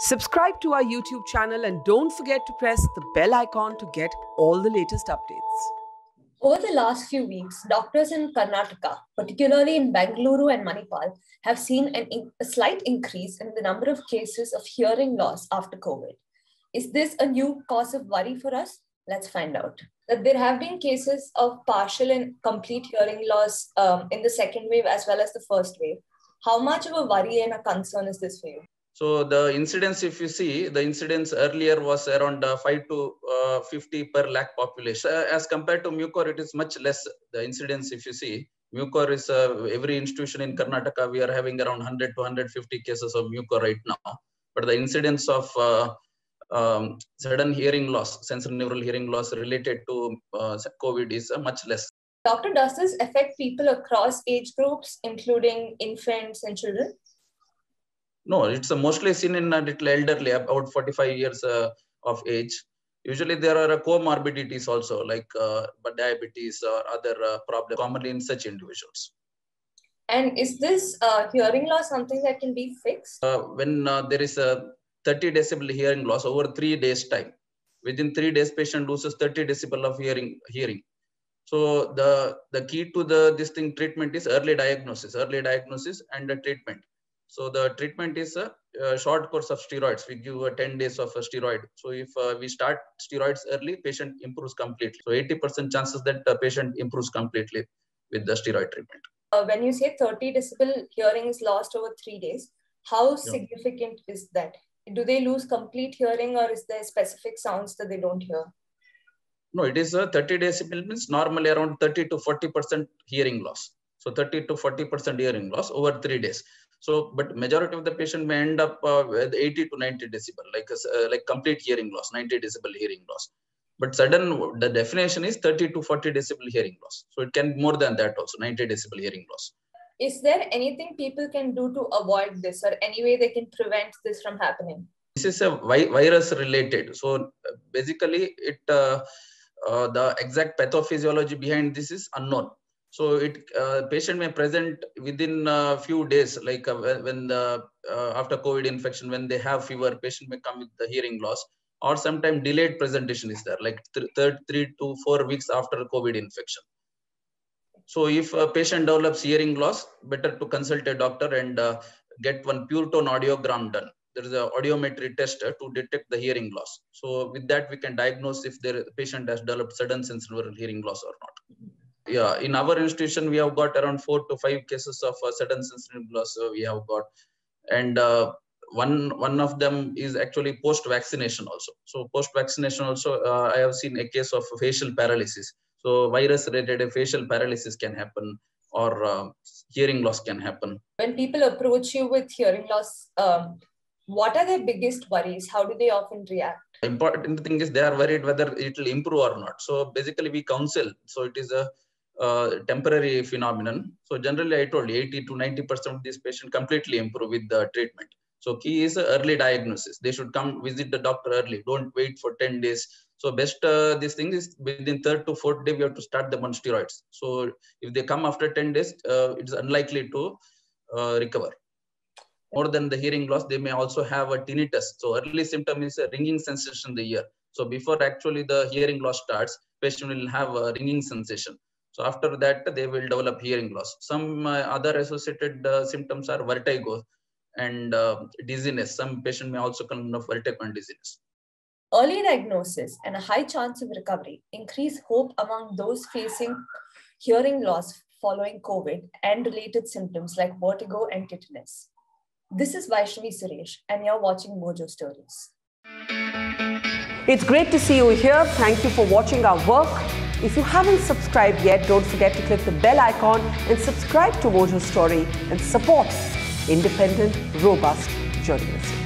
Subscribe to our YouTube channel and don't forget to press the bell icon to get all the latest updates. Over the last few weeks, doctors in Karnataka, particularly in Bengaluru and Manipal, have seen a slight increase in the number of cases of hearing loss after COVID. Is this a new cause of worry for us? Let's find out. That there have been cases of partial and complete hearing loss in the second wave as well as the first wave. How much of a worry and a concern is this for you? So the incidence, if you see, the incidence earlier was around 5 to 50 per lakh population. As compared to Mucor, it is much less. The incidence, if you see, Mucor is every institution in Karnataka, we are having around 100 to 150 cases of Mucor right now. But the incidence of sudden hearing loss, sensorineural hearing loss related to COVID is much less. Doctor, does this affect people across age groups, including infants and children? No, it's mostly seen in a little elderly, about 45 years of age. Usually there are comorbidities also, like diabetes or other problems commonly in such individuals. And is this hearing loss something that can be fixed? When there is a 30 decibel hearing loss over 3 days time, within 3 days, patient loses 30 decibel of hearing. So the key to this treatment is early diagnosis and the treatment. So the treatment is a short course of steroids. We give 10 days of a steroid. So if we start steroids early, patient improves completely. So 80% chances that the patient improves completely with the steroid treatment. When you say 30 decibel hearing is lost over 3 days, how significant is that? Do they lose complete hearing, or is there specific sounds that they don't hear? No, it is 30 decibel means normally around 30 to 40% hearing loss. So 30 to 40% hearing loss over 3 days. So, but majority of the patient may end up with 80 to 90 decibel, like complete hearing loss, 90 decibel hearing loss. But the definition is 30 to 40 decibel hearing loss. So it can be more than that also, 90 decibel hearing loss. Is there anything people can do to avoid this, or any way they can prevent this from happening? This is a virus related. So basically the exact pathophysiology behind this is unknown. So patient may present within a few days, like when after COVID infection, when they have fever, patient may come with the hearing loss, or sometimes delayed presentation is there, like 3 to 4 weeks after COVID infection. So if a patient develops hearing loss, better to consult a doctor and get one pure tone audiogram done. There is an audiometry test to detect the hearing loss. So with that, we can diagnose if the patient has developed sudden sensorineural hearing loss or not. Yeah, in our institution, we have got around 4 to 5 cases of sudden sensorineural loss we have got. And one of them is actually post-vaccination also. So post-vaccination also, I have seen a case of facial paralysis. So virus-related facial paralysis can happen, or hearing loss can happen. When people approach you with hearing loss, what are their biggest worries? How do they often react? Important thing is they are worried whether it will improve or not. So basically we counsel. So it is a temporary phenomenon. So generally I told you 80 to 90% of these patients completely improve with the treatment. So key is early diagnosis. They should come visit the doctor early. Don't wait for 10 days. So best this thing is within 3rd to 4th day, we have to start them on steroids. So if they come after 10 days, it's unlikely to recover. More than the hearing loss, they may also have a tinnitus. So early symptom is a ringing sensation in the ear. So before actually the hearing loss starts, patient will have a ringing sensation. So after that, they will develop hearing loss. Some other associated symptoms are vertigo and dizziness. Some patient may also come of vertigo and dizziness. Early diagnosis and a high chance of recovery increase hope among those facing hearing loss following COVID and related symptoms like vertigo and tetanus. This is Vaishnavi Suresh, and you're watching Mojo Stories. It's great to see you here. Thank you for watching our work. If you haven't subscribed yet, don't forget to click the bell icon and subscribe to Mojo Story and support independent, robust journalism.